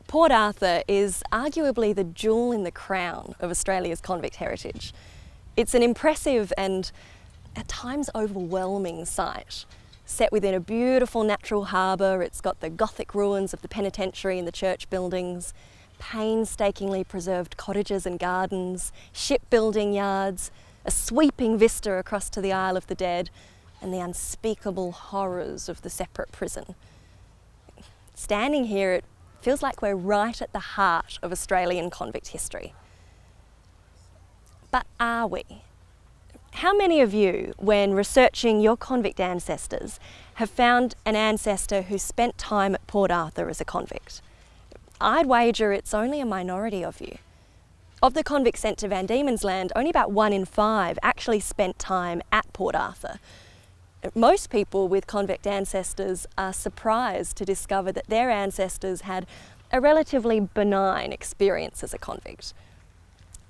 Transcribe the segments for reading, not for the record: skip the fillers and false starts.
Port Arthur is arguably the jewel in the crown of Australia's convict heritage. It's an impressive and at times overwhelming site. Set within a beautiful natural harbour, it's got the Gothic ruins of the penitentiary and the church buildings, painstakingly preserved cottages and gardens, shipbuilding yards, a sweeping vista across to the Isle of the Dead, and the unspeakable horrors of the separate prison. Standing here, it feels like we're right at the heart of Australian convict history. But are we? How many of you, when researching your convict ancestors, have found an ancestor who spent time at Port Arthur as a convict? I'd wager it's only a minority of you. Of the convicts sent to Van Diemen's Land, only about 1 in 5 actually spent time at Port Arthur. Most people with convict ancestors are surprised to discover that their ancestors had a relatively benign experience as a convict.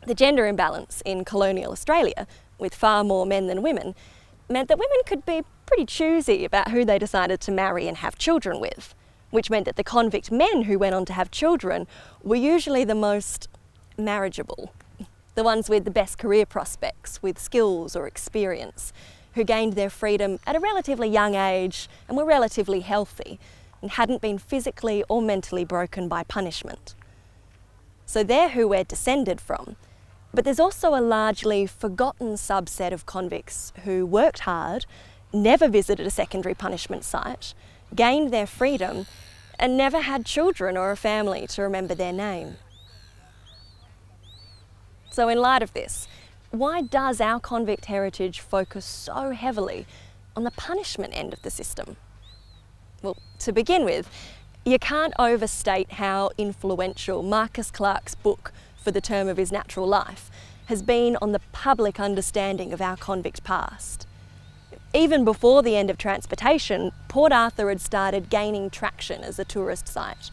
The gender imbalance in colonial Australia, with far more men than women, meant that women could be pretty choosy about who they decided to marry and have children with, which meant that the convict men who went on to have children were usually the most marriageable, the ones with the best career prospects, with skills or experience, who gained their freedom at a relatively young age and were relatively healthy and hadn't been physically or mentally broken by punishment. So they're who we're descended from. But there's also a largely forgotten subset of convicts who worked hard, never visited a secondary punishment site, gained their freedom, and never had children or a family to remember their name. So in light of this, why does our convict heritage focus so heavily on the punishment end of the system? Well, to begin with, you can't overstate how influential Marcus Clarke's book, For the Term of His Natural Life, has been on the public understanding of our convict past. Even before the end of transportation, Port Arthur had started gaining traction as a tourist site.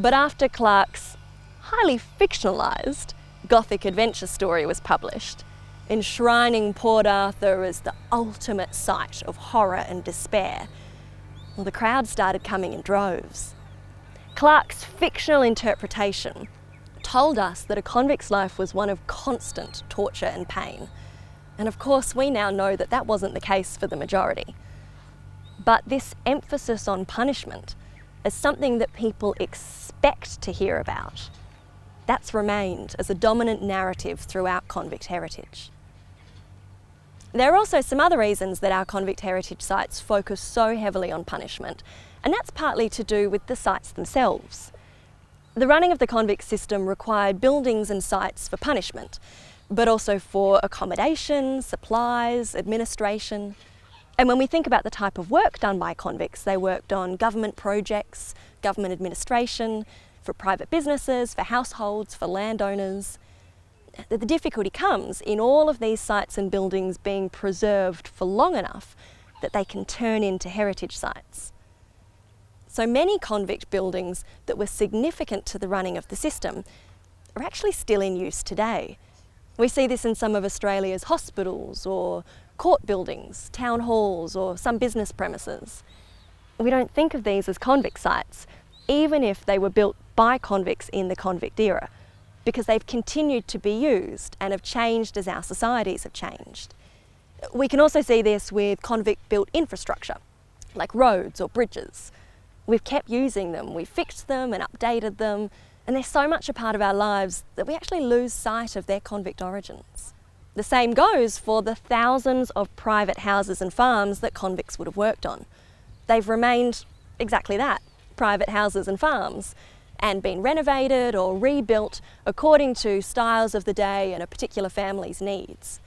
But after Clarke's highly fictionalised Gothic adventure story was published, enshrining Port Arthur as the ultimate site of horror and despair, well, the crowd started coming in droves. Clarke's fictional interpretation told us that a convict's life was one of constant torture and pain. And of course, we now know that that wasn't the case for the majority. But this emphasis on punishment as something that people expect to hear about, that's remained as a dominant narrative throughout convict heritage. There are also some other reasons that our convict heritage sites focus so heavily on punishment, and that's partly to do with the sites themselves. The running of the convict system required buildings and sites for punishment, but also for accommodation, supplies, administration. And when we think about the type of work done by convicts, they worked on government projects, government administration, for private businesses, for households, for landowners. The difficulty comes in all of these sites and buildings being preserved for long enough that they can turn into heritage sites. So many convict buildings that were significant to the running of the system are actually still in use today. We see this in some of Australia's hospitals or court buildings, town halls, or some business premises. We don't think of these as convict sites, even if they were built by convicts in the convict era, because they've continued to be used and have changed as our societies have changed. We can also see this with convict-built infrastructure, like roads or bridges. We've kept using them, we've fixed them and updated them, and they're so much a part of our lives that we actually lose sight of their convict origins. The same goes for the thousands of private houses and farms that convicts would have worked on. They've remained exactly that, private houses and farms, and been renovated or rebuilt according to styles of the day and a particular family's needs.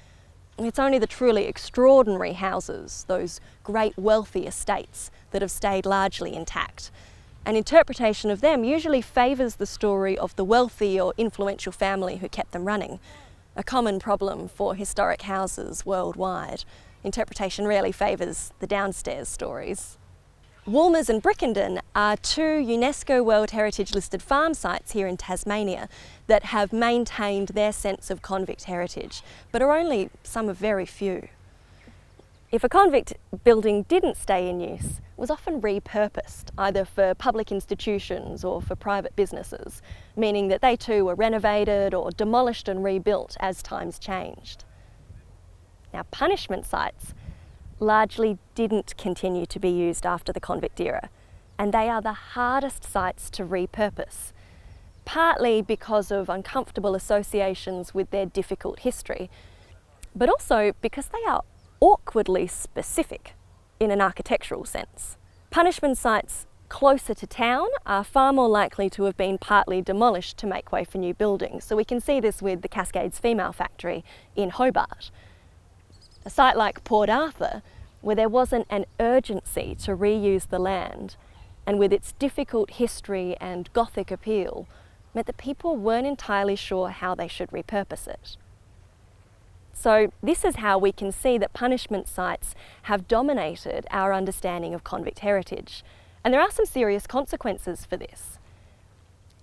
It's only the truly extraordinary houses, those great wealthy estates, that have stayed largely intact. An interpretation of them usually favours the story of the wealthy or influential family who kept them running, a common problem for historic houses worldwide. Interpretation rarely favours the downstairs stories. Woolmers and Brickenden are 2 UNESCO World Heritage listed farm sites here in Tasmania that have maintained their sense of convict heritage, but are only some of very few. If a convict building didn't stay in use, it was often repurposed, either for public institutions or for private businesses, meaning that they too were renovated or demolished and rebuilt as times changed. Now, punishment sites largely didn't continue to be used after the convict era, and they are the hardest sites to repurpose, partly because of uncomfortable associations with their difficult history, but also because they are awkwardly specific in an architectural sense. Punishment sites closer to town are far more likely to have been partly demolished to make way for new buildings. So we can see this with the Cascades Female Factory in Hobart. A site like Port Arthur, where there wasn't an urgency to reuse the land, and with its difficult history and Gothic appeal, meant that people weren't entirely sure how they should repurpose it. So this is how we can see that punishment sites have dominated our understanding of convict heritage. And there are some serious consequences for this.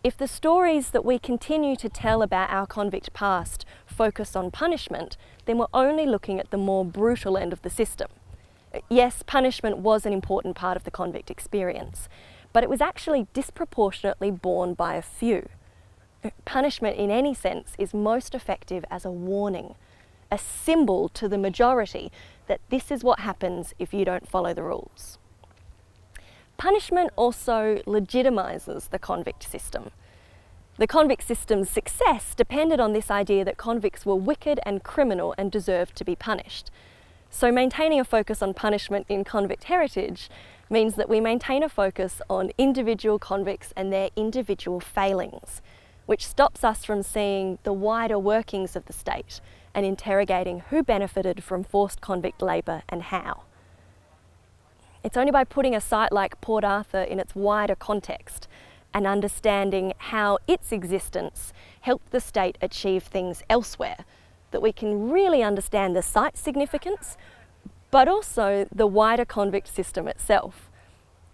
If the stories that we continue to tell about our convict past focus on punishment, then we're only looking at the more brutal end of the system. Yes, punishment was an important part of the convict experience, but it was actually disproportionately borne by a few. Punishment in any sense is most effective as a warning, a symbol to the majority that this is what happens if you don't follow the rules. Punishment also legitimizes the convict system. The convict system's success depended on this idea that convicts were wicked and criminal and deserved to be punished. So maintaining a focus on punishment in convict heritage means that we maintain a focus on individual convicts and their individual failings, which stops us from seeing the wider workings of the state and interrogating who benefited from forced convict labour and how. It's only by putting a site like Port Arthur in its wider context and understanding how its existence helped the state achieve things elsewhere that we can really understand the site's significance, but also the wider convict system itself,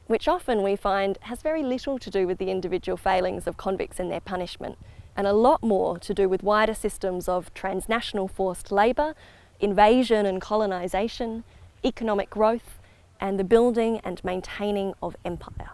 which often we find has very little to do with the individual failings of convicts and their punishment, and a lot more to do with wider systems of transnational forced labour, invasion and colonisation, economic growth, and the building and maintaining of empire.